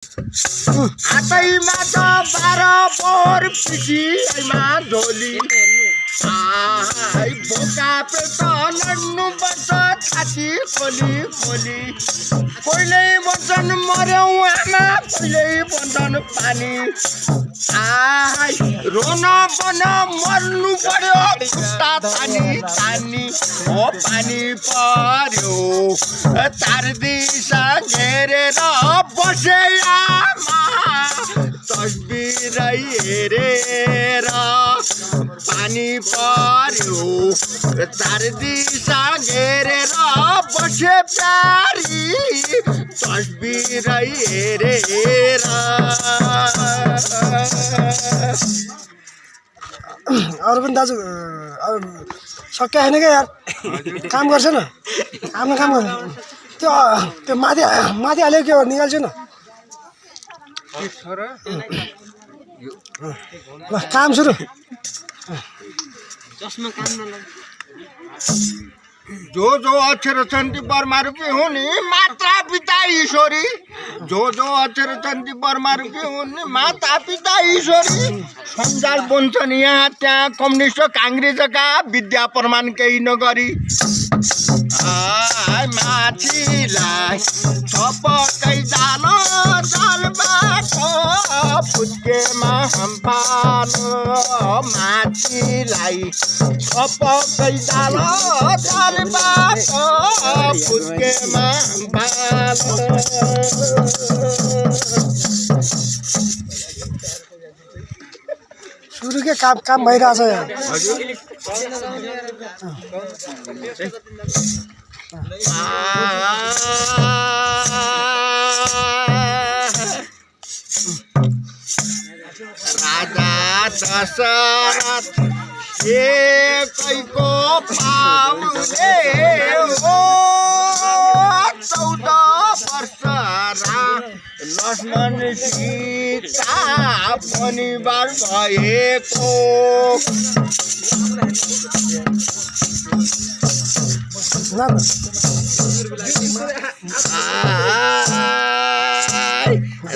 हातैमा त 12 बोर पिठीमा झोली बोका पेट लड्नुपर्छ छाती खोली खोली कहिल्यै भन्छन् मर्यौ आमा कहिल्यै भन्छन् पानी रोन बन मर्नु पर्यो खुट्टा तानी तानी हो पानी पर्यो चार दिशा घेरेर बसे आमा तस्बिर हेरेर पानी पर्यो चार दिशा घेरेर बसे प्यारी तस्बिर हेरेर अरू पनि दाजु सक्या होइन क्या यार काम गर्छ न आफ्नो काम गर्छ त्यो माथि हाल्यो के हो निकाल्छु न ल काम सुरु जो जो अक्षर छन्ति बर्मारुकी हुने माता पिता ईश्वरी जो जो अक्षर छन्ति बर्मारुकी हुने माता पिता ईश्वरी सञ्जाल बन्छन् यहाँ त्यहाँ कम्युनिस्ट काङ्ग्रेसका विद्या प्रमाण केही नगरी माछीलाई छपकै जाल जलबाट फुत्केमा हम्पालो माछीलाई छपकै जाल जलबाट फुत्केमा हम्पालो सुरु के काम भइरहेछ यहाँ राजा दशरथ एकैको पाउले हो 14 वर्ष लक्ष्मण सीता परिवार भएको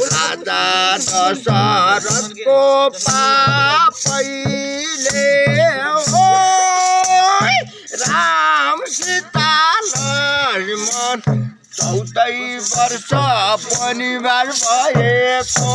राजा दशरथको पापैले हो राम सीता लक्ष्मण 14 वर्ष परिवार भएको